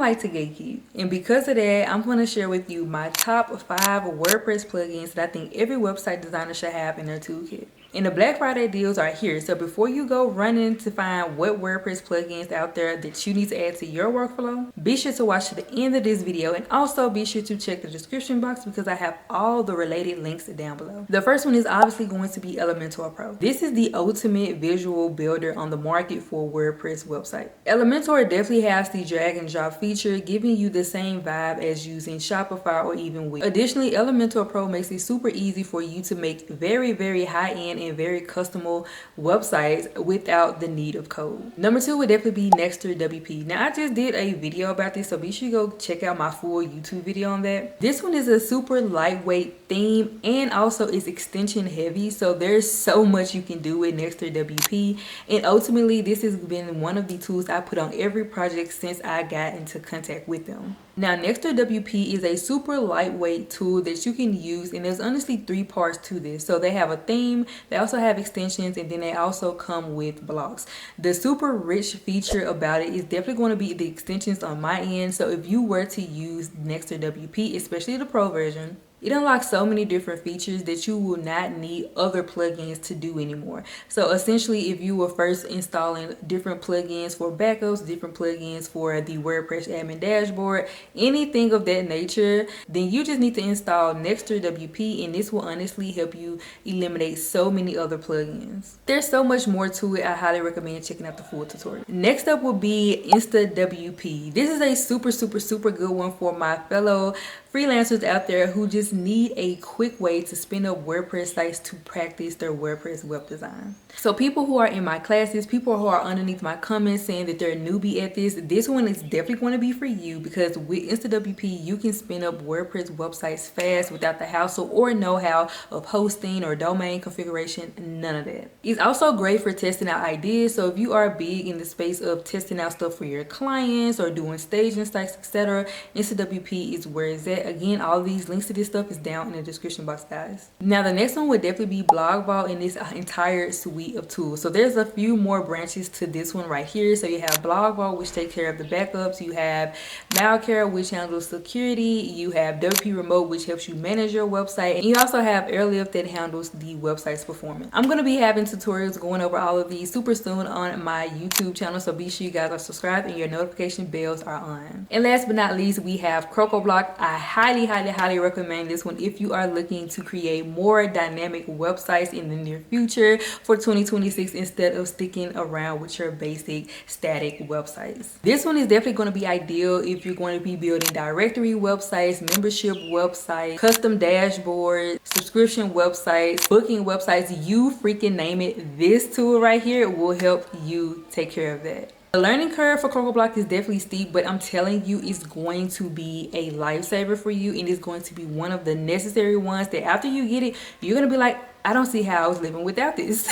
like to gatekeep, and because of that, I'm going to share with you my top 5 WordPress plugins that I think every website designer should have in their toolkit. And the Black Friday deals are here, so before you go running to find what WordPress plugins out there that you need to add to your workflow, be sure to watch to the end of this video, and also be sure to check the description box because I have all the related links down below. The first one is obviously going to be Elementor Pro. This is the ultimate visual builder on the market for WordPress website. Elementor definitely has the drag and drop feature, giving you the same vibe as using Shopify or even Wix. Additionally, Elementor Pro makes it super easy for you to make very high-end and very customizable websites without the need of code. Number 2 would definitely be Nexter WP. Now, I just did a video about this, so be sure to go check out my full YouTube video on that. This one is a super lightweight theme and also is extension heavy, so there's so much you can do with Nexter WP, and ultimately this has been one of the tools I put on every project since I got into contact with them. Now, Nexter WP is a super lightweight tool that you can use, and there's honestly 3 parts to this. So they have a theme, they also have extensions, and then they also come with blocks. The super rich feature about it is definitely going to be the extensions on my end. So if you were to use Nexter WP, especially the Pro version, it unlocks so many different features that you will not need other plugins to do anymore. So essentially, if you were first installing different plugins for backups, different plugins for the WordPress admin dashboard, anything of that nature, then you just need to install Nexter WP, and this will honestly help you eliminate so many other plugins. There's so much more to it. I highly recommend checking out the full tutorial. Next up will be Insta WP. This is a super good one for my fellow freelancers out there who just need a quick way to spin up WordPress sites to practice their WordPress web design. So people who are in my classes, people who are underneath my comments saying that they're a newbie at this one is definitely going to be for you, because with InstaWP you can spin up WordPress websites fast without the hassle or know-how of hosting or domain configuration, none of that. It's also great for testing out ideas, so if you are big in the space of testing out stuff for your clients or doing staging sites, etc., InstaWP is where it's at. Again, all these links to this stuff is down in the description box, guys. Now, the next one would definitely be BlogVault in this entire suite of tools. So there's a few more branches to this one right here. So you have BlogVault, which takes care of the backups. You have Malcare, which handles security. You have WP Remote, which helps you manage your website. And you also have Airlift that handles the website's performance. I'm going to be having tutorials going over all of these super soon on my YouTube channel. So be sure you guys are subscribed and your notification bells are on. And last but not least, we have CrocoBlock. I highly recommend this one if you are looking to create more dynamic websites in the near future for 2026 instead of sticking around with your basic static websites. This one is definitely going to be ideal if you're going to be building directory websites, membership websites, custom dashboards, subscription websites, booking websites, you freaking name it. This tool right here will help you take care of that. The learning curve for CrocoBlock is definitely steep, but I'm telling you, it's going to be a lifesaver for you, and it's going to be one of the necessary ones that after you get it, you're going to be like, I don't see how I was living without this.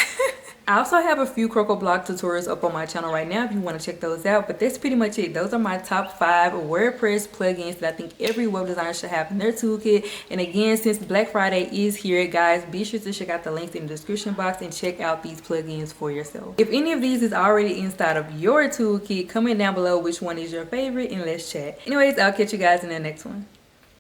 I also have a few CrocoBlock tutorials up on my channel right now if you want to check those out, but that's pretty much it. Those are my top 5 WordPress plugins that I think every web designer should have in their toolkit. And again, since Black Friday is here, guys, be sure to check out the links in the description box and check out these plugins for yourself. If any of these is already inside of your toolkit, comment down below which one is your favorite and let's chat. Anyways, I'll catch you guys in the next one.